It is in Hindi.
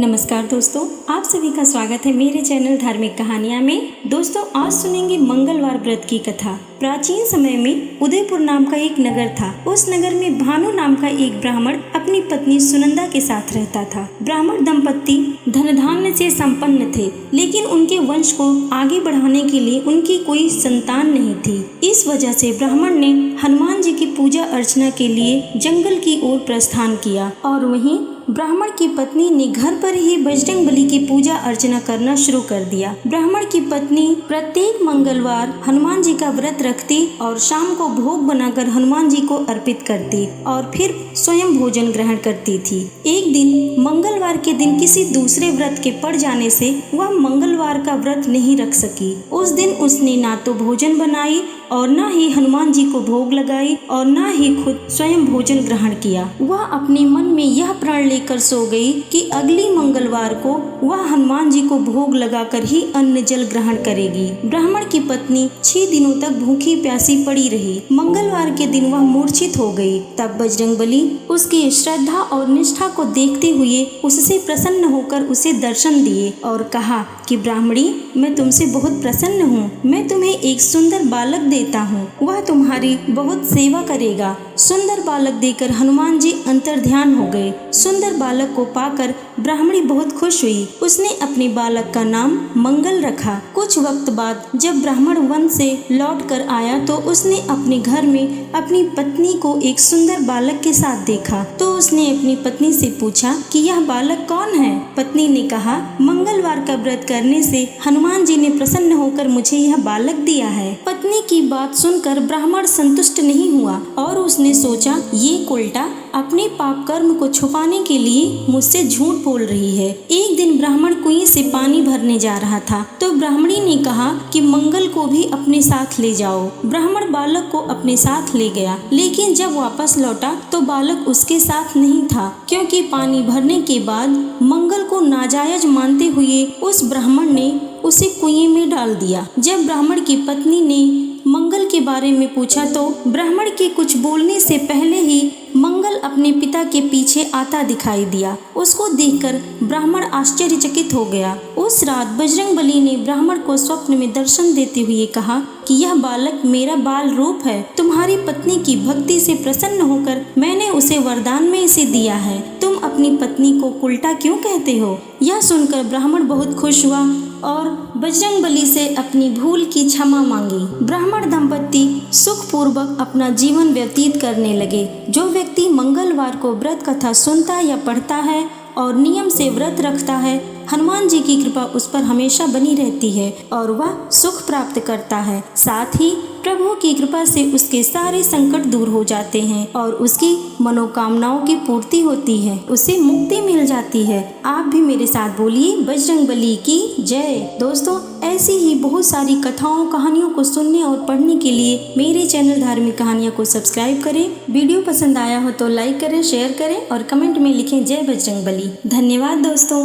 नमस्कार दोस्तों, आप सभी का स्वागत है मेरे चैनल धार्मिक कहानियाँ में। दोस्तों, आज सुनेंगे मंगलवार व्रत की कथा। प्राचीन समय में उदयपुर नाम का एक नगर था। उस नगर में भानु नाम का एक ब्राह्मण अपनी पत्नी सुनंदा के साथ रहता था। ब्राह्मण दंपत्ति धन धान्य से संपन्न थे, लेकिन उनके वंश को आगे बढ़ाने के लिए उनकी कोई संतान नहीं थी। इस वजह से ब्राह्मण ने हनुमान जी की पूजा अर्चना के लिए जंगल की ओर प्रस्थान किया और वहीं ब्राह्मण की पत्नी ने घर पर ही बजरंगबली की पूजा अर्चना करना शुरू कर दिया। ब्राह्मण की पत्नी प्रत्येक मंगलवार हनुमान जी का व्रत रखती और शाम को भोग बनाकर हनुमान जी को अर्पित करती और फिर स्वयं भोजन ग्रहण करती थी। एक दिन मंगलवार के दिन किसी दूसरे व्रत के पड़ जाने से वह मंगलवार का व्रत नहीं रख सकी। उस दिन उसने ना तो भोजन बनाई और न ही हनुमान जी को भोग लगाई और न ही खुद स्वयं भोजन ग्रहण किया। वह अपने मन में यह प्रण लेकर सो गई कि अगली मंगलवार को वह हनुमान जी को भोग लगाकर ही अन्न जल ग्रहण करेगी। ब्राह्मण की पत्नी 6 दिनों तक भूखी प्यासी पड़ी रही। मंगलवार के दिन वह मूर्छित हो गई। तब बजरंगबली उसकी श्रद्धा और निष्ठा को देखते हुए उससे प्रसन्न होकर उसे दर्शन दिए और कहा कि ब्राह्मणी, मैं तुमसे बहुत प्रसन्न हूँ। मैं तुम्हें एक सुंदर बालक देता हूँ, वह तुम्हारी बहुत सेवा करेगा। सुंदर बालक देकर हनुमान जी अंतर्ध्यान हो गए। सुंदर बालक को पाकर ब्राह्मणी बहुत खुश हुई। उसने अपने बालक का नाम मंगल रखा। कुछ वक्त बाद जब ब्राह्मण वन से लौट कर आया तो उसने अपने घर में अपनी पत्नी को एक सुंदर बालक के साथ देखा। तो उसने अपनी पत्नी से पूछा कि यह बालक कौन है। पत्नी ने कहा, मंगलवार का व्रत करने से हनुमान जी ने प्रसन्न होकर मुझे यह बालक दिया है। पत्नी की बात सुनकर ब्राह्मण संतुष्ट नहीं हुआ और उसने सोचा, ये उल्टा अपने पाप कर्म को छुपाने के लिए मुझसे झूठ बोल रही है। एक दिन ब्राह्मण कुएं से पानी भरने जा रहा था तो ब्राह्मणी ने कहा कि मंगल को भी अपने साथ ले जाओ। ब्राह्मण बालक को अपने साथ ले गया, लेकिन जब वापस लौटा तो बालक उसके साथ नहीं था, क्योंकि पानी भरने के बाद मंगल को नाजायज मानते हुए उस ब्राह्मण ने उसे कुएं में डाल दिया। जब ब्राह्मण की पत्नी ने मंगल के बारे में पूछा तो ब्राह्मण के कुछ बोलने से पहले ही मंगल अपने पिता के पीछे आता दिखाई दिया। उसको देखकर ब्राह्मण आश्चर्यचकित हो गया। उस रात बजरंगबली ने ब्राह्मण को स्वप्न में दर्शन देते हुए कहा कि यह बालक मेरा बाल रूप है। तुम्हारी पत्नी की भक्ति से प्रसन्न होकर मैंने उसे वरदान में इसे दिया है। तुम अपनी पत्नी को उल्टा क्यों कहते हो? यह सुनकर ब्राह्मण बहुत खुश हुआ और बजरंगबली से अपनी भूल की क्षमा मांगी। ब्राह्मण दंपत्ति सुखपूर्वक अपना जीवन व्यतीत करने लगे। जो व्यक्ति मंगलवार को व्रत कथा सुनता या पढ़ता है और नियम से व्रत रखता है, हनुमान जी की कृपा उस पर हमेशा बनी रहती है और वह सुख प्राप्त करता है। साथ ही प्रभु की कृपा से उसके सारे संकट दूर हो जाते हैं और उसकी मनोकामनाओं की पूर्ति होती है, उसे मुक्ति मिल जाती है। आप भी मेरे साथ बोलिए, बजरंगबली की जय। दोस्तों, ऐसी ही बहुत सारी कथाओं कहानियों को सुनने और पढ़ने के लिए मेरे चैनल धार्मिक कहानियाँ को सब्सक्राइब करें। वीडियो पसंद आया हो तो लाइक करें, शेयर करें और कमेंट में लिखें जय बजरंगबली। धन्यवाद दोस्तों।